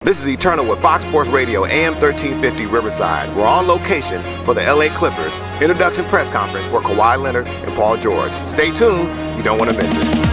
This is Eternal with Fox Sports Radio AM1350 Riverside. We're on location for the LA Clippers introduction press conference for Kawhi Leonard and Paul George. Stay tuned, you don't want to miss it.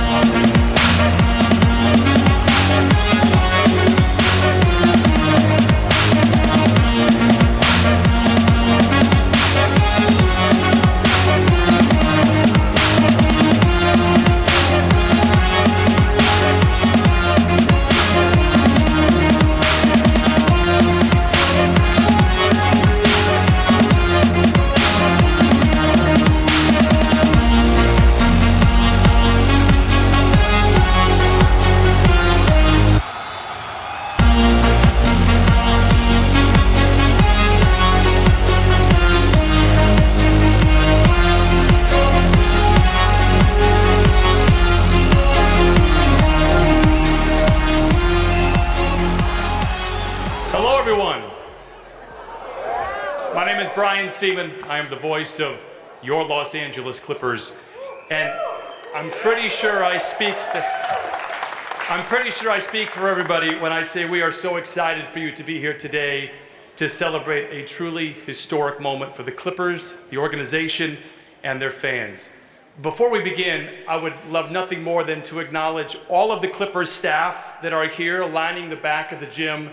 I am the voice of your Los Angeles Clippers, and I'm pretty sure I speak for everybody when I say we are so excited for you to be here today to celebrate a truly historic moment for the Clippers, the organization, and their fans. Before we begin, I would love nothing more than to acknowledge all of the Clippers staff that are here lining the back of the gym.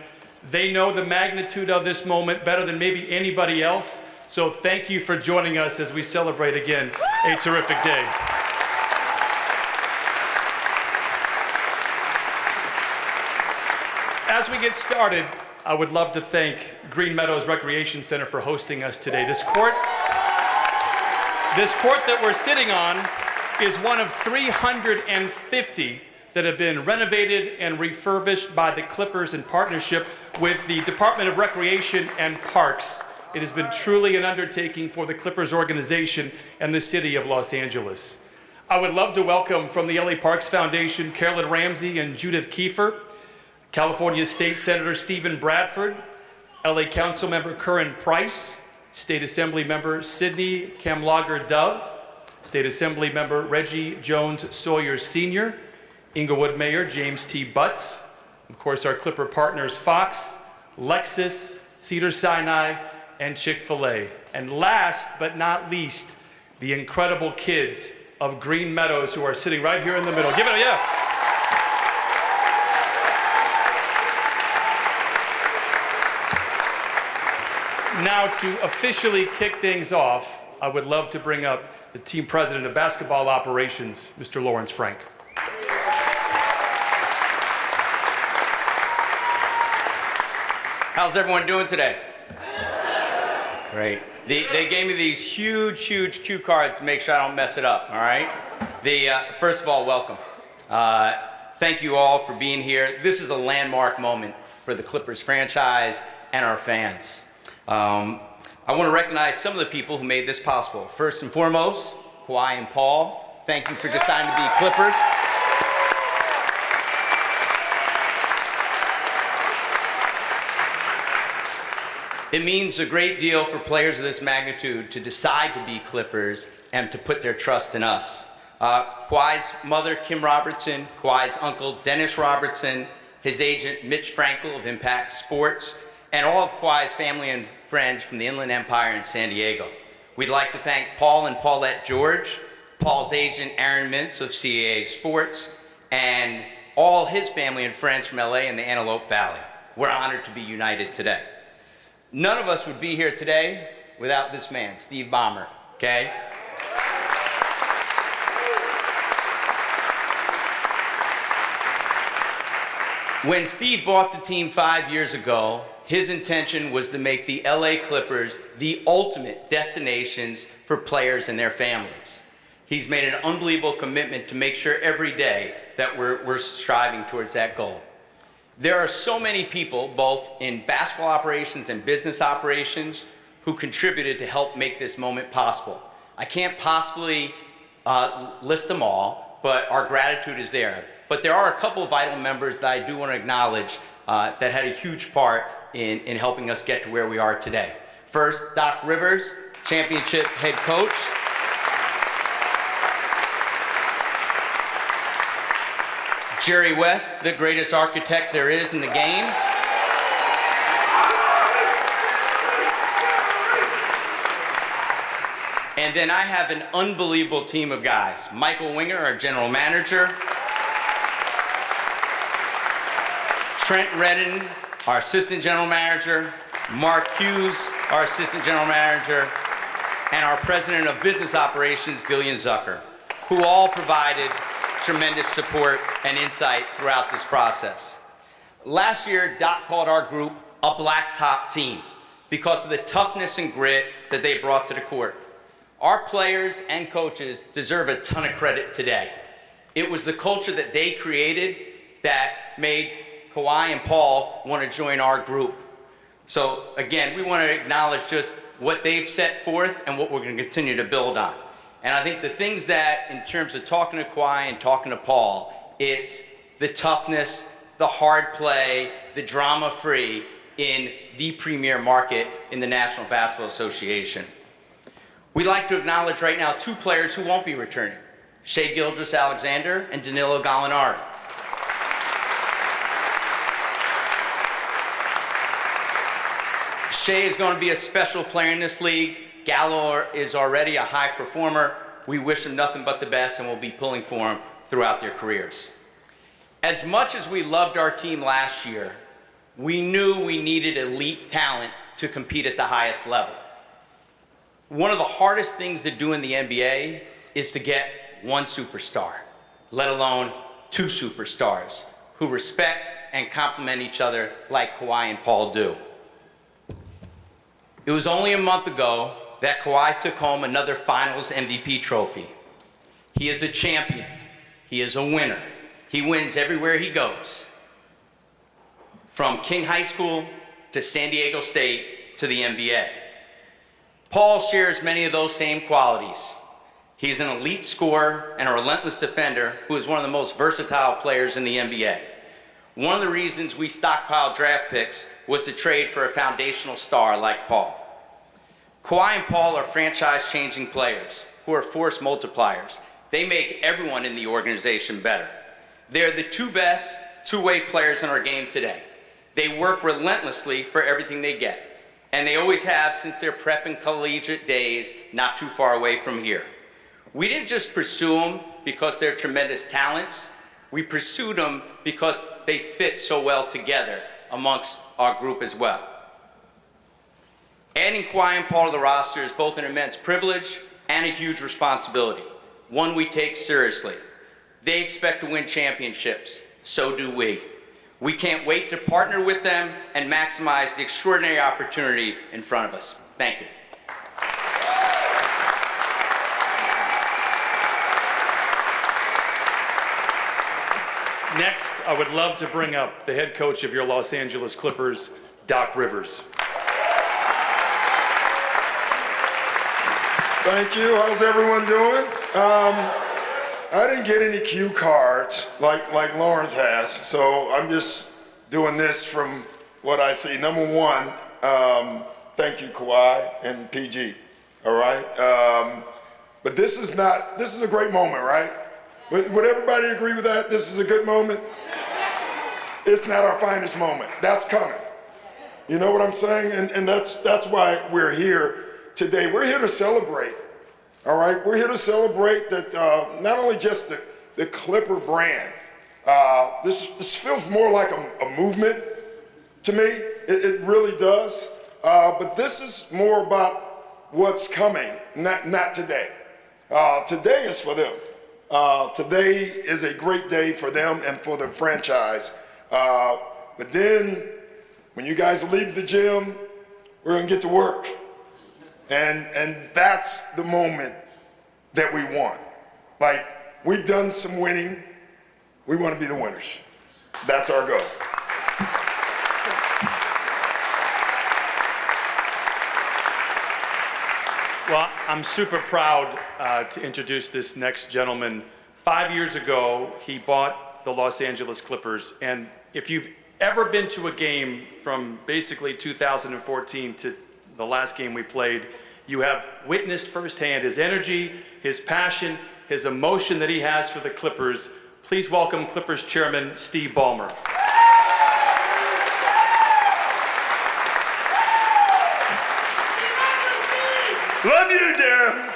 They know the magnitude of this moment better than maybe anybody else. So thank you for joining us as we celebrate again a terrific day. As we get started, I would love to thank Green Meadows Recreation Center for hosting us today. This court that we're sitting on is one of 350 that have been renovated and refurbished by the Clippers in partnership with the Department of Recreation and Parks. It has been truly an undertaking for the Clippers organization and the city of Los Angeles. I would love to welcome from the LA Parks Foundation, Carolyn Ramsey and Judith Kiefer, California State Senator Stephen Bradford, LA Council Member Curran Price, State Assembly Member Sidney Kamlager Dove, State Assembly Member Reggie Jones Sawyer Sr., Inglewood Mayor James T. Butts, of course our Clipper partners Fox, Lexus, Cedars-Sinai, and Chick-fil-A. And last but not least, the incredible kids of Green Meadows who are sitting right here in the middle. Give it a yeah. Now to officially kick things off, I would love to bring up the team president of basketball operations, Mr. Lawrence Frank. How's everyone doing today? Great. They gave me these huge cue cards to make sure I don't mess it up, all right? First of all, welcome. Thank you all for being here. This is a landmark moment for the Clippers franchise and our fans. I want to recognize some of the people who made this possible. First and foremost, Kawhi and Paul. Thank you for deciding to be Clippers. It means a great deal for players of this magnitude to decide to be Clippers and to put their trust in us. Kawhi's mother, Kim Robertson, Kawhi's uncle, Dennis Robertson, his agent, Mitch Frankel of Impact Sports, and all of Kawhi's family and friends from the Inland Empire in San Diego. We'd like to thank Paul and Paulette George, Paul's agent, Aaron Mintz of CAA Sports, and all his family and friends from LA and the Antelope Valley. We're honored to be united today. None of us would be here today without this man, Steve Ballmer, okay? When Steve bought the team 5 years ago, his intention was to make the LA Clippers the ultimate destinations for players and their families. He's made an unbelievable commitment to make sure every day that we're striving towards that goal. There are so many people, both in basketball operations and business operations, who contributed to help make this moment possible. I can't possibly list them all, but our gratitude is there. But there are a couple of vital members that I do want to acknowledge that had a huge part in helping us get to where we are today. First, Doc Rivers, championship head coach. Jerry West, the greatest architect there is in the game. And then I have an unbelievable team of guys. Michael Winger, our general manager. Trent Redden, our assistant general manager. Mark Hughes, our assistant general manager. And our president of business operations, Gillian Zucker, who all provided tremendous support and insight throughout this process. Last year, Doc called our group a blacktop team because of the toughness and grit that they brought to the court. Our players and coaches deserve a ton of credit today. It was the culture that they created that made Kawhi and Paul want to join our group. So again, we want to acknowledge just what they've set forth and what we're going to continue to build on. And I think the things that, in terms of talking to Kawhi and talking to Paul, it's the toughness, the hard play, the drama-free in the premier market in the National Basketball Association. We'd like to acknowledge right now 2 players who won't be returning, Shai Gilgeous-Alexander and Danilo Gallinari. Shai is going to be a special player in this league. Gallo is already a high performer. We wish him nothing but the best, and we'll be pulling for him throughout their careers. As much as we loved our team last year, we knew we needed elite talent to compete at the highest level. One of the hardest things to do in the NBA is to get one superstar, let alone 2 superstars who respect and complement each other like Kawhi and Paul do. It was only a month ago that Kawhi took home another Finals MVP trophy. He is a champion. He is a winner. He wins everywhere he goes. From King High School to San Diego State to the NBA. Paul shares many of those same qualities. He's an elite scorer and a relentless defender who is one of the most versatile players in the NBA. One of the reasons we stockpiled draft picks was to trade for a foundational star like Paul. Kawhi and Paul are franchise-changing players who are force multipliers. They make everyone in the organization better. They're the 2 best two-way players in our game today. They work relentlessly for everything they get. And they always have since their prep and collegiate days not too far away from here. We didn't just pursue them because they're tremendous talents. We pursued them because they fit so well together amongst our group as well. Adding Kawhi and Paul to the roster is both an immense privilege and a huge responsibility, one we take seriously. They expect to win championships, so do we. We can't wait to partner with them and maximize the extraordinary opportunity in front of us. Thank you. Next, I would love to bring up the head coach of your Los Angeles Clippers, Doc Rivers. Thank you. How's everyone doing? I didn't get any cue cards like Lawrence has, so I'm just doing this from what I see. Number one, thank you, Kawhi and PG. All right. But this is a great moment, right? Would everybody agree with that? This is a good moment? It's not our finest moment. That's coming. You know what I'm saying? And that's why we're here today. We're here to celebrate. All right? We're here to celebrate that not only just the Clipper brand. This feels more like a movement to me. It really does. But this is more about what's coming, not today. Today is for them. Today is a great day for them and for the franchise. But then, when you guys leave the gym, we're gonna get to work. And that's the moment that we want. Like, we've done some winning. We want to be the winners. That's our goal. Well, I'm super proud to introduce this next gentleman. 5 years ago, he bought the Los Angeles Clippers. And if you've ever been to a game from basically 2014 to the last game we played, you have witnessed firsthand his energy, his passion, his emotion that he has for the Clippers. Please welcome Clippers chairman Steve Ballmer. Love you, Darren.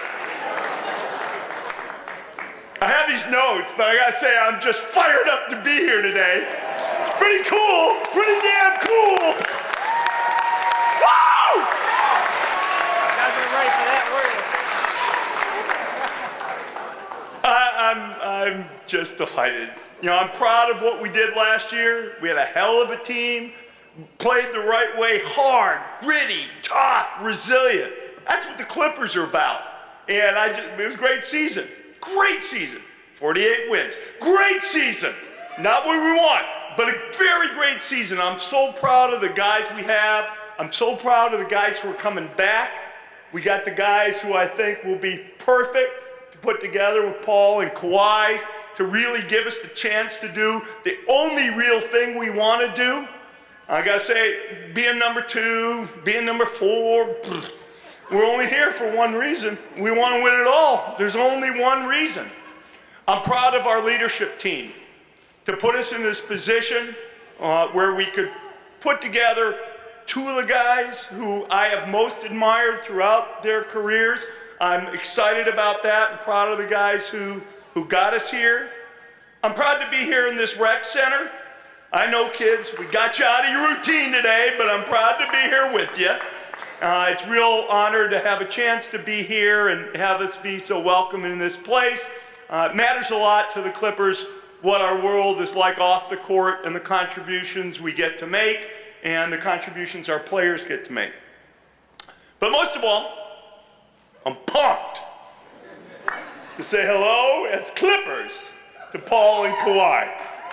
nice notes, but I gotta say I'm just fired up to be here today. It's pretty cool, pretty damn cool. Woo! You guys are ready for that, were you? I'm just delighted. You know, I'm proud of what we did last year. We had a hell of a team, played the right way, hard, gritty, tough, resilient. That's what the Clippers are about. And it was a great season. Great season. 48 wins. Great season. Not what we want, but a very great season. I'm so proud of the guys we have. I'm so proud of the guys who are coming back. We got the guys who I think will be perfect to put together with Paul and Kawhi to really give us the chance to do the only real thing we want to do. I gotta say, being number 2, being number 4, we're only here for one reason. We want to win it all. There's only one reason. I'm proud of our leadership team to put us in this position where we could put together 2 of the guys who I have most admired throughout their careers. I'm excited about that and proud of the guys who got us here. I'm proud to be here in this rec center. I know, kids, we got you out of your routine today, but I'm proud to be here with you. It's a real honor to have a chance to be here and have us be so welcome in this place. It matters a lot to the Clippers what our world is like off the court and the contributions we get to make and the contributions our players get to make. But most of all, I'm pumped to say hello as Clippers to Paul and Kawhi.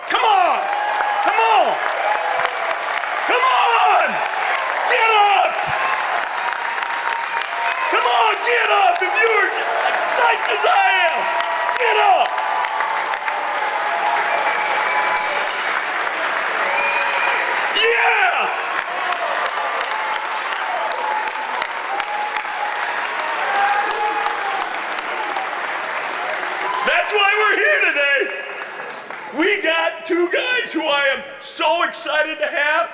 Come on! Come on! Come on! Get up! Come on, get up! If you're psyched as I am, get up! Yeah! That's why we're here today. We got 2 guys who I am so excited to have.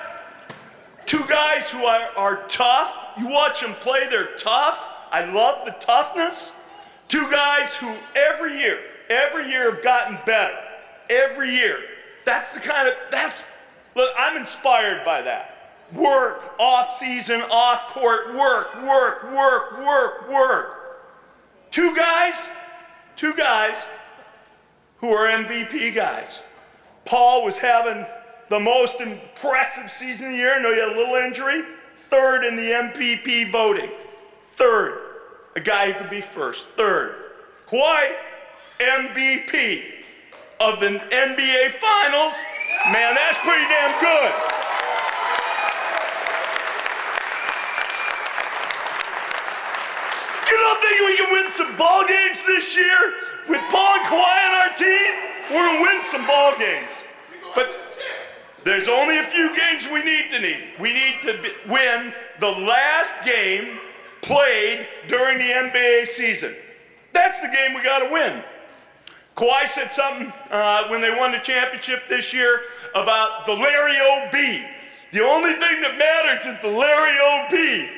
2 guys who are tough. You watch them play, they're tough. I love the toughness. 2 guys who every year have gotten better. Every year. Look, I'm inspired by that. Work, off season, off court, work. 2 guys who are MVP guys. Paul was having the most impressive season of the year. I know he had a little injury. 3rd in the MVP voting. 3rd. A guy who could be 1st. 3rd. Kawhi, MVP of the NBA Finals. Man, that's pretty damn good. You don't think we can win some ball games this year? With Paul and Kawhi on our team, we're gonna win some ball games. But there's only a few games we need. We need to win the last game played during the NBA season. That's the game we gotta win. Kawhi said something when they won the championship this year about the Larry O.B. The only thing that matters is the Larry O.B.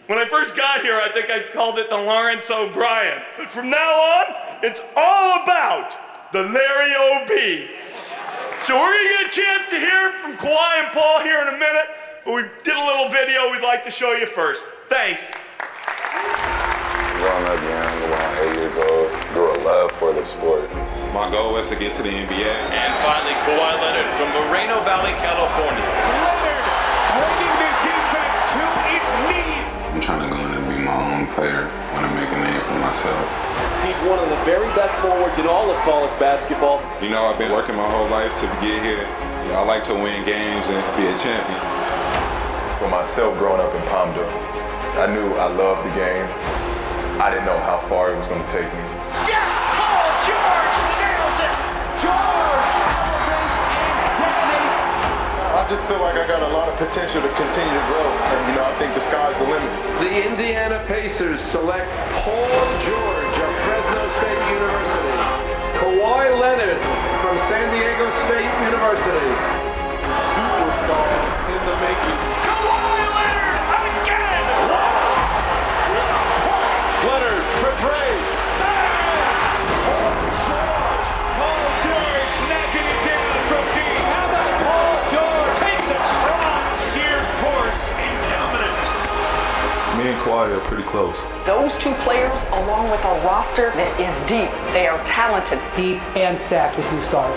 When I first got here, I think I called it the Lawrence O'Brien. But from now on, it's all about the Larry O.B. So we're gonna get a chance to hear from Kawhi and Paul here in a minute, but we did a little video we'd like to show you first. Thanks. Growing up young, around 8 years old, grew a love for the sport. My goal was to get to the NBA. And finally, Kawhi Leonard from Moreno Valley, California. Leonard bringing this defense to its knees. I'm trying to go in and be my own player. I want to make a name for myself. He's one of the very best forwards in all of college basketball. You know, I've been working my whole life to get here. You know, I like to win games and be a champion. For myself, growing up in Palmdale, I knew I loved the game. I didn't know how far it was going to take me. Yes! Oh, George nails it! George elevates and detonates. I just feel like I got a lot of potential to continue to grow. And, I think the sky's the limit. The Indiana Pacers select Paul George of Fresno State University. Kawhi Leonard from San Diego State University. Superstar in the making. Kawhi Leonard again! Leonard for 3. Paul George Kawhi are pretty close. Those two players, along with a roster that is deep, they are talented. Deep and stacked with new stars.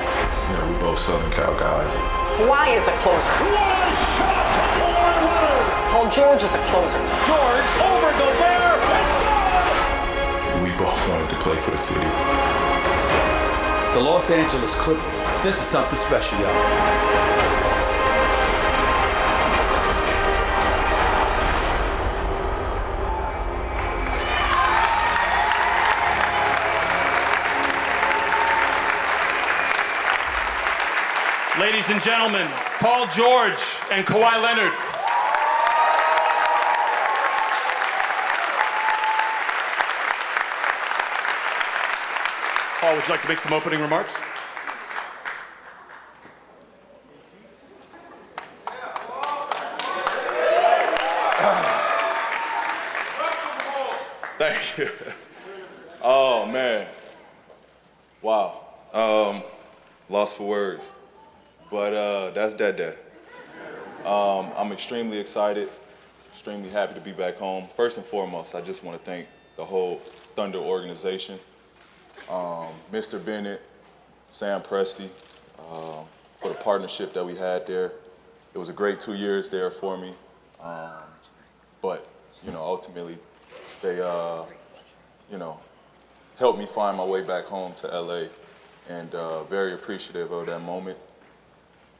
You know, we both Southern Cal guys. Kawhi is a closer. Paul George is a closer. George over Gobert. We both wanted to play for the city. The Los Angeles Clippers. This is something special, y'all. Ladies and gentlemen, Paul George and Kawhi Leonard. Paul, would you like to make some opening remarks? Thank you. Oh, man. Wow. Lost for words. But that's that day. I'm extremely excited, extremely happy to be back home. First and foremost, I just want to thank the whole Thunder organization, Mr. Bennett, Sam Presti, for the partnership that we had there. It was a great 2 years there for me. But, you know, ultimately, they, you know, helped me find my way back home to LA, and very appreciative of that moment.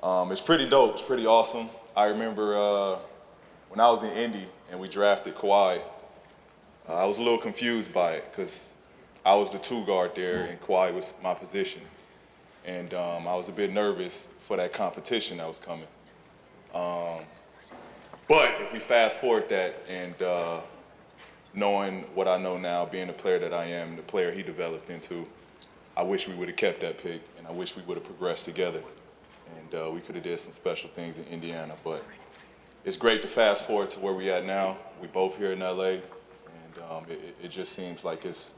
It's pretty dope, it's pretty awesome. I remember when I was in Indy and we drafted Kawhi, I was a little confused by it because I was the 2 guard there and Kawhi was my position. And I was a bit nervous for that competition that was coming. But if we fast forward that and knowing what I know now, being the player that I am, the player he developed into, I wish we would have kept that pick and I wish we would have progressed together. And we could have did some special things in Indiana, but it's great to fast forward to where we at now. We both here in LA, and it just seems like this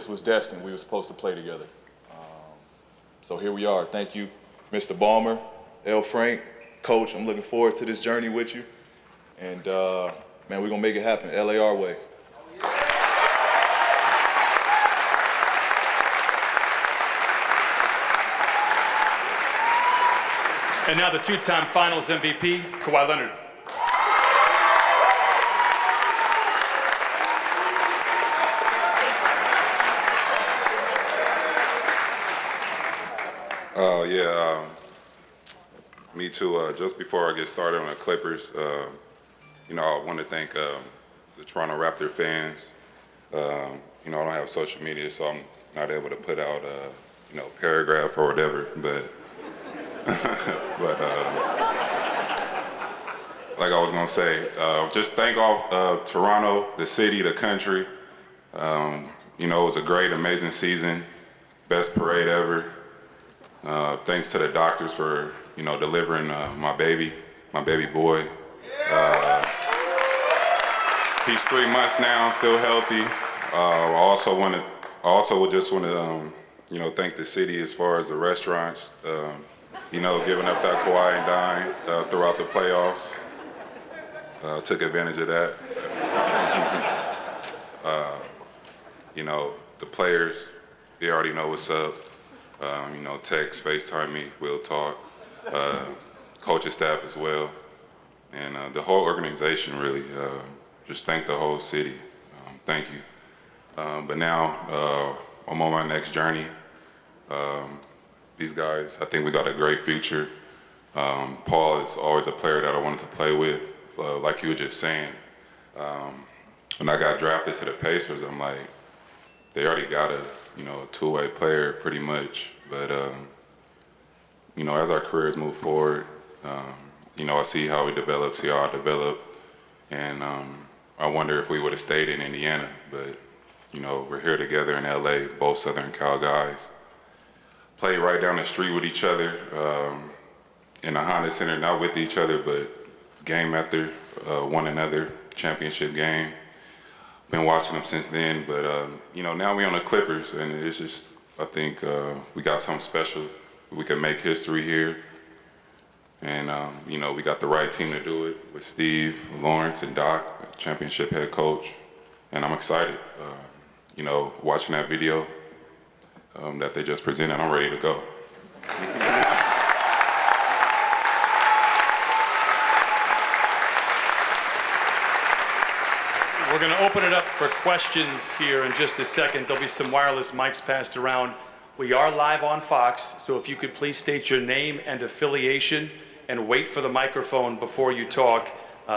was destined. We were supposed to play together. So here we are. Thank you, Mr. Ballmer, L. Frank, Coach. I'm looking forward to this journey with you. And man, we're gonna make it happen. LA our way. And now the 2-time Finals MVP, Kawhi Leonard. Me too. Just before I get started on the Clippers, you know, I want to thank the Toronto Raptor fans. You know, I don't have social media, so I'm not able to put out you know, paragraph or whatever, but like I was gonna say, just thank all Toronto, the city, the country. You know, it was a great, amazing season, best parade ever. Thanks to the doctors for, you know, delivering my baby boy. He's 3 months now, still healthy. I also just want to, you know, thank the city as far as the restaurants. You know, giving up that Kawhi and dine throughout the playoffs. Took advantage of that. You know, the players, they already know what's up. You know, text, FaceTime me, we'll talk. Coaching staff as well. And the whole organization really, just thank the whole city. Thank you. But now, I'm on my next journey. These guys, I think we got a great future. Paul is always a player that I wanted to play with. Like you were just saying, when I got drafted to the Pacers, I'm like, they already got a, you know, a two-way player pretty much. But, you know, as our careers move forward, you know, I see how we develop, see how I develop. And I wonder if we would have stayed in Indiana. But, you know, we're here together in LA, both Southern Cal guys. Play right down the street with each other in the Honda Center, not with each other, but game after one another, championship game. Been watching them since then, but you know, now we're on the Clippers, and it's just, I think we got something special. We can make history here, And, we got the right team to do it with Steve, Lawrence, and Doc, championship head coach. And I'm excited. Watching that video that they just presented, I'm ready to go. We're going to open it up for questions here in just a second. There'll be some wireless mics passed around. We are live on Fox, so if you could please state your name and affiliation and wait for the microphone before you talk,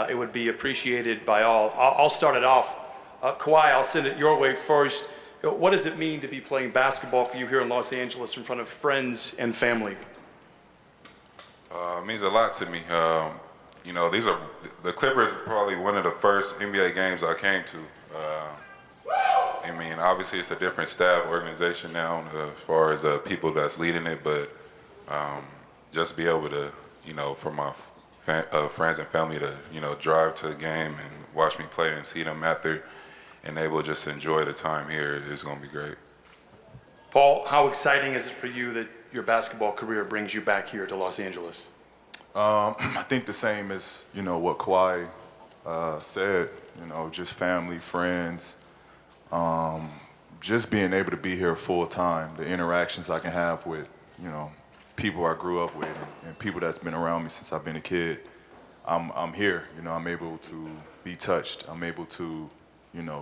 it would be appreciated by all. I'll start it off. Kawhi, I'll send it your way first. What does it mean to be playing basketball for you here in Los Angeles in front of friends and family? It means a lot to me. The Clippers are probably one of the first NBA games I came to. Obviously it's a different staff organization now as far as people that's leading it, but just be able to, for my friends and family to, drive to the game and watch me play and see them after and able to just enjoy the time here is going to be great. Paul, how exciting is it for you that your basketball career brings you back here to Los Angeles? I think the same as, what Kawhi said, just family, friends, just being able to be here full time, the interactions I can have with, people I grew up with and people that's been around me since I've been a kid. I'm here, I'm able to be touched. I'm able to,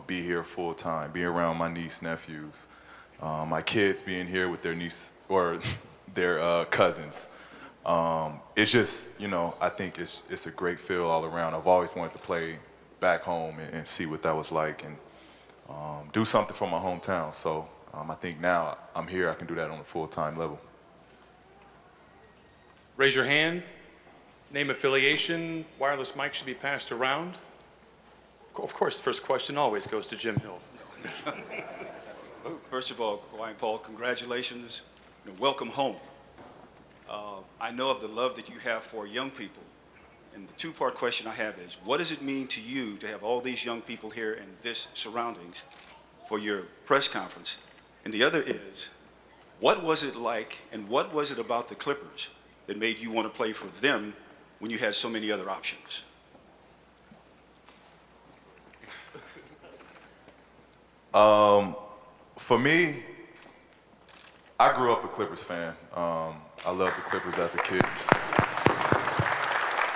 be here full time, be around my niece, nephews, my kids being here with their niece or their cousins. It's just, I think it's a great feel all around. I've always wanted to play back home and see what that was like and do something for my hometown. So I think now I'm here, I can do that on a full-time level. Raise your hand, name, affiliation, wireless mic should be passed around. Of course, first question always goes to Jim Hill. First of all, Kawhi and Paul, congratulations. Welcome home. I know of the love that you have for young people. And the two-part question I have is, what does it mean to you to have all these young people here in this surroundings for your press conference? And the other is, what was it like and what was it about the Clippers that made you want to play for them when you had so many other options? For me, I grew up a Clippers fan. I loved the Clippers as a kid.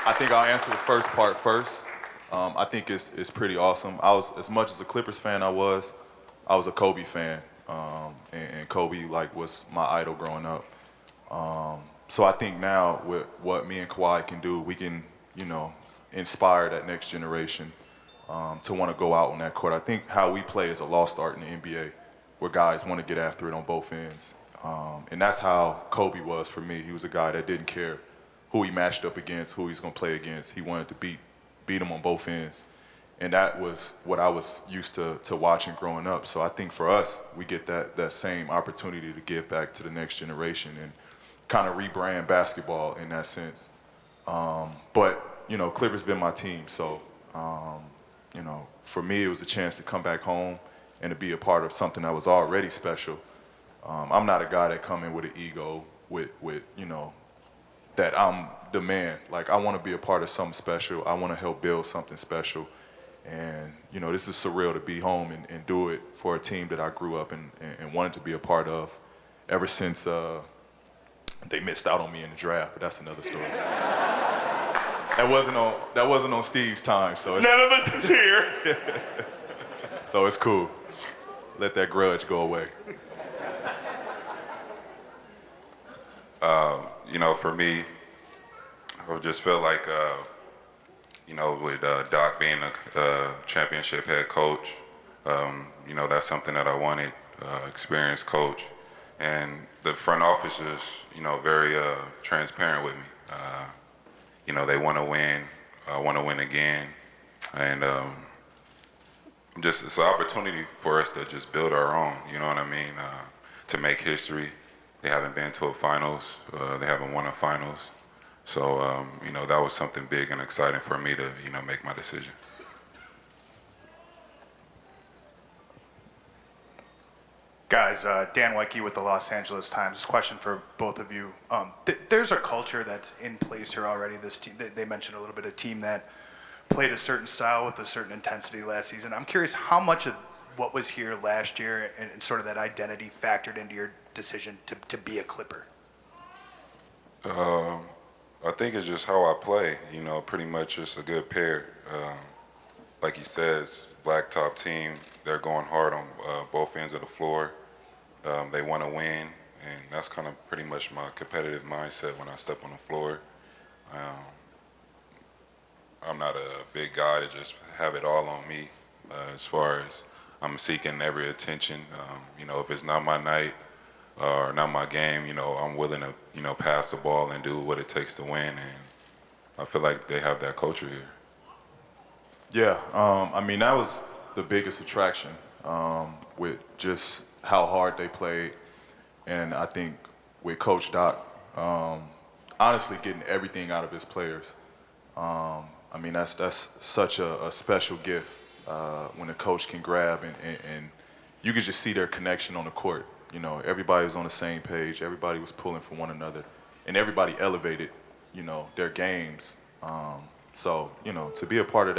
I think I'll answer the first part first. I think it's pretty awesome. I was, as much as a Clippers fan I was a Kobe fan. And Kobe was my idol growing up. So I think now with what me and Kawhi can do, we can, inspire that next generation to want to go out on that court. I think how we play is a lost art in the NBA, where guys want to get after it on both ends. And that's how Kobe was for me. He was a guy that didn't care who he matched up against, who he's going to play against. He wanted to beat him on both ends. And that was what I was used to watching growing up. So I think for us, we get that same opportunity to give back to the next generation and kind of rebrand basketball in that sense. But, Clippers been my team. So, for me, it was a chance to come back home and to be a part of something that was already special. I'm not a guy that come in with an ego, with that I'm the man. I want to be a part of something special. I want to help build something special. And, this is surreal to be home and do it for a team that I grew up and wanted to be a part of ever since they missed out on me in the draft, but that's another story. That wasn't on Steve's time, so none of us is here. So it's cool. Let that grudge go away. For me, I just feel like, with Doc being a championship head coach, that's something that I wanted, experienced coach. And the front office is, very transparent with me. They want to win, want to win again. And it's an opportunity for us to just build our own, to make history. They haven't been to a finals. They haven't won a finals. So, that was something big and exciting for me to, make my decision. Guys, Dan Wyke with the Los Angeles Times. This question for both of you. There's a culture that's in place here already. This team, they mentioned a little bit, a team that played a certain style with a certain intensity last season. I'm curious how much of what was here last year and sort of that identity factored into your decision to be a Clipper. I think it's just how I play. You know, pretty much just a good pair. Like he says, blacktop team, they're going hard on both ends of the floor. They want to win, and that's kind of pretty much my competitive mindset when I step on the floor. I'm not a big guy to just have it all on me. As far as I'm seeking every attention, you know, if it's not my night or not my game, you know, I'm willing to, you know, pass the ball and do what it takes to win, and I feel like they have that culture here. Yeah, I mean, that was the biggest attraction with just how hard they played. And I think with Coach Doc, honestly getting everything out of his players. I mean, that's such a special gift when a coach can grab and you can just see their connection on the court. You know, everybody was on the same page. Everybody was pulling for one another. And everybody elevated, you know, their games. So, you know, to be a part of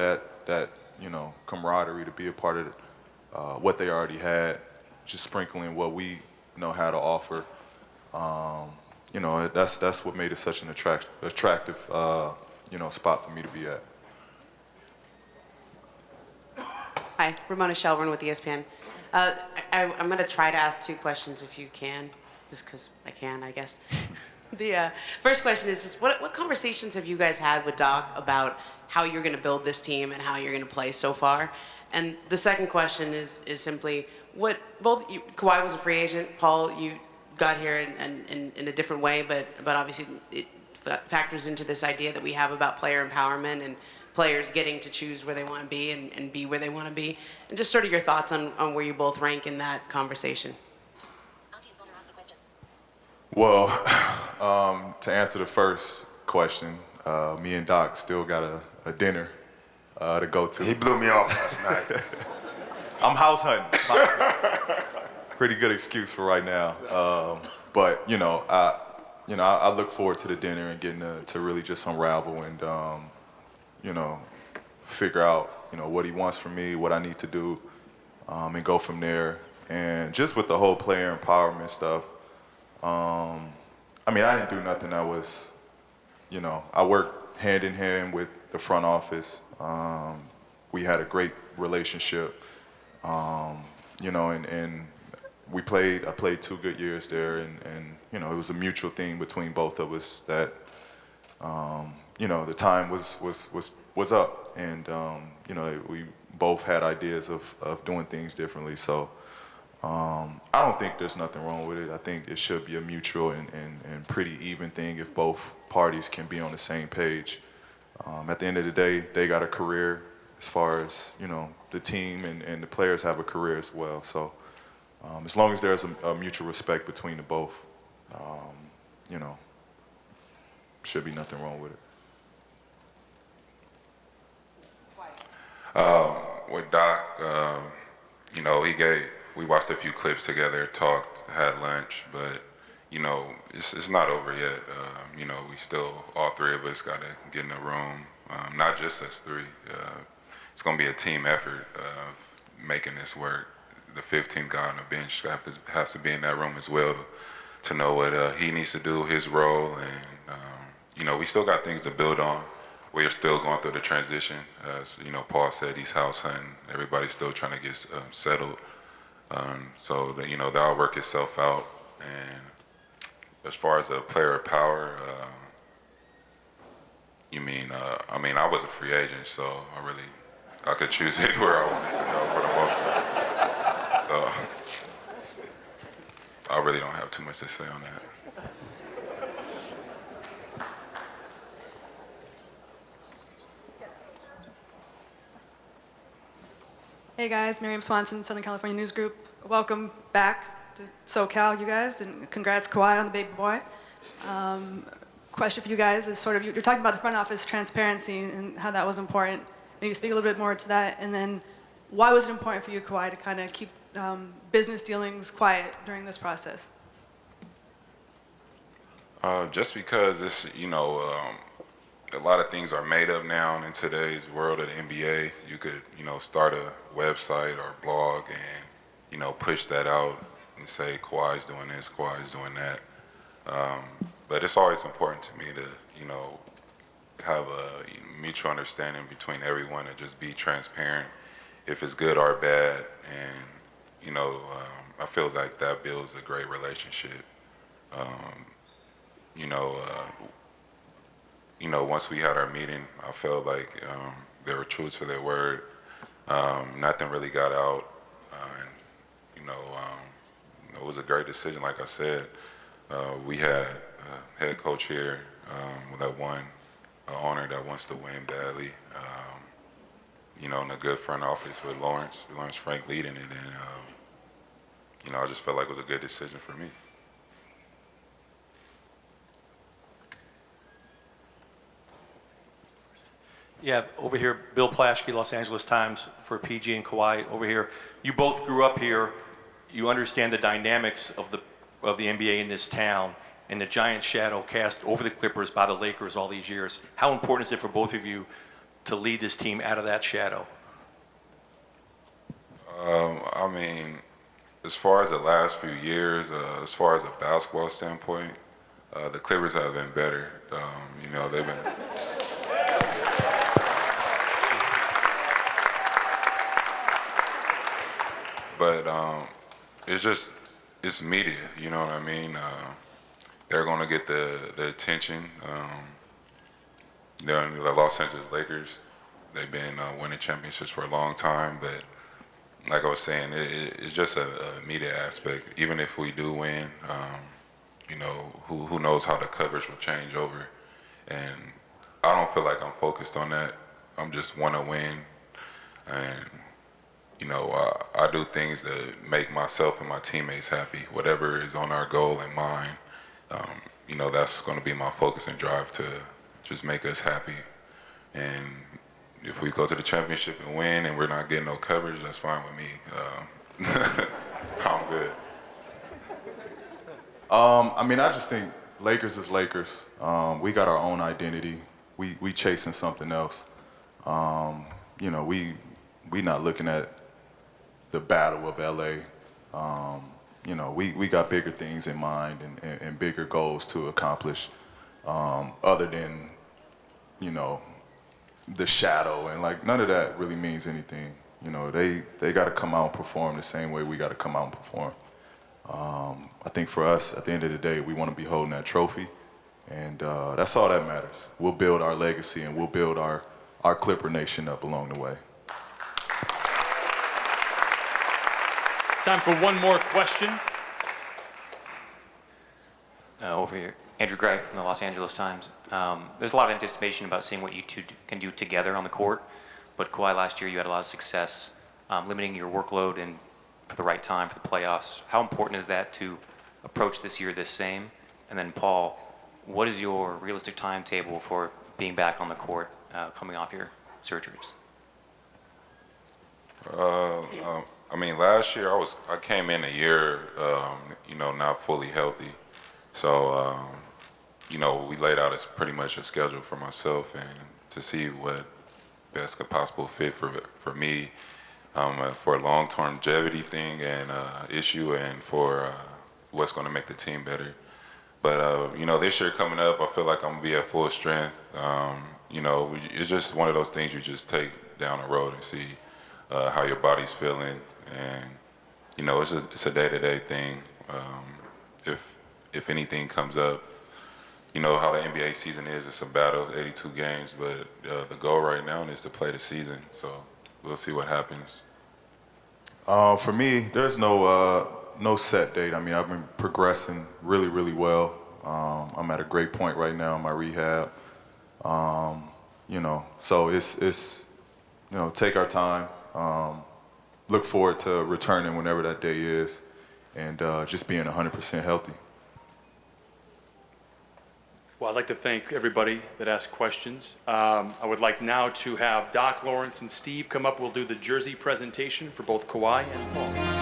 that, you know, camaraderie, to be a part of what they already had, just sprinkling what we, you know, had to offer. You know, that's what made it such an attractive, you know, spot for me to be at. Hi, Ramona Shelburne with ESPN. I'm going to try to ask two questions if you can, just because I can, I guess. The first question is just what conversations have you guys had with Doc about how you're going to build this team and how you're going to play so far? And the second question is simply Kawhi was a free agent. Paul, you got here in a different way, but obviously it factors into this idea that we have about player empowerment and players getting to choose where they want to be and be where they want to be. And just sort of your thoughts on where you both rank in that conversation. Well, to answer the first question, me and Doc still got a dinner to go to. He blew me off last night. I'm house hunting. Pretty good excuse for right now. But you know, I look forward to the dinner and getting to really just unravel and you know, figure out, you know, what he wants from me, what I need to do, and go from there. And just with the whole player empowerment stuff, I mean, I didn't do nothing that was, you know, I worked hand in hand with the front office. We had a great relationship, you know, and I played 2 good years there, and you know, it was a mutual thing between both of us that, you know, the time was up, and you know, we both had ideas of doing things differently. So I don't think there's nothing wrong with it. I think it should be a mutual and pretty even thing if both parties can be on the same page. At the end of the day, they got a career as far as, you know, the team and the players have a career as well. So as long as there's a mutual respect between the both, you know, should be nothing wrong with it. With Doc, you know, we watched a few clips together, talked, had lunch, but you know, it's not over yet. You know, we still, all three of us got to get in a room, not just us three. It's going to be a team effort making this work. The 15th guy on the bench has to be in that room as well to know what he needs to do, his role, and you know, we still got things to build on. We're still going through the transition. As you know, Paul said, he's house hunting. Everybody's still trying to get settled. So that, you know, that'll work itself out. And as far as the player of power, you mean, I mean, I was a free agent, so I could choose anywhere I wanted to go for the most part. So I really don't have too much to say on that. Hey guys, Miriam Swanson, Southern California News Group. Welcome back to SoCal, you guys, and congrats Kawhi on the baby boy. Question for you guys is sort of, you're talking about the front office transparency and how that was important. Maybe speak a little bit more to that, and then why was it important for you, Kawhi, to kind of keep business dealings quiet during this process? Just because it's, a lot of things are made up now in today's world of the NBA. You could, start a website or blog and, push that out and say Kawhi's doing this, Kawhi's doing that. But it's always important to me to, have a mutual understanding between everyone and just be transparent if it's good or bad. And, I feel like that builds a great relationship. Once we had our meeting, I felt like they were true to their word. Nothing really got out. It was a great decision, like I said. We had a head coach here that won, an owner that wants to win badly, and a good front office with Lawrence Frank leading it. And, I just felt like it was a good decision for me. Yeah, over here, Bill Plaschke, Los Angeles Times for PG and Kawhi over here. You both grew up here. You understand the dynamics of the NBA in this town and the giant shadow cast over the Clippers by the Lakers all these years. How important is it for both of you to lead this team out of that shadow? As far as the last few years, as far as a basketball standpoint, the Clippers have been better. They've been... But it's media, you know what I mean? They're going to get the attention. The Los Angeles Lakers, they've been winning championships for a long time, but like I was saying, it's just a media aspect. Even if we do win, who knows how the coverage will change over. And I don't feel like I'm focused on that. I'm just want to win. And I do things that make myself and my teammates happy. Whatever is on our goal and mind, that's going to be my focus and drive to just make us happy. And if we go to the championship and win and we're not getting no coverage, that's fine with me. I'm good. I just think Lakers is Lakers. We got our own identity. We chasing something else. We not looking at the battle of L.A. We got bigger things in mind and bigger goals to accomplish, other than, the shadow, and like none of that really means anything. They got to come out and perform the same way we got to come out and perform. I think for us, at the end of the day, we want to be holding that trophy, and that's all that matters. We'll build our legacy and we'll build our Clipper Nation up along the way. Time for one more question. Over here, Andrew Gray from the Los Angeles Times. There's a lot of anticipation about seeing what you two can do together on the court, but Kawhi, last year you had a lot of success limiting your workload and for the right time for the playoffs. How important is that to approach this year the same? And then Paul, what is your realistic timetable for being back on the court coming off your surgeries? Last year I came in a year, not fully healthy. So, we laid out pretty much a schedule for myself and to see what best could possible fit for me, for a long-term longevity thing and issue, and for what's going to make the team better. But this year coming up, I feel like I'm gonna be at full strength. It's just one of those things you just take down the road and see how your body's feeling, and it's a day-to-day thing. If anything comes up, how the NBA season is, it's a battle of 82 games, but the goal right now is to play the season, so we'll see what happens. For me, there's no set date. I've been progressing really, really well. I'm at a great point right now in my rehab. So it's take our time. Look forward to returning whenever that day is, and just being 100% healthy. Well, I'd like to thank everybody that asked questions. I would like now to have Doc, Lawrence, and Steve come up. We'll do the jersey presentation for both Kawhi and Paul.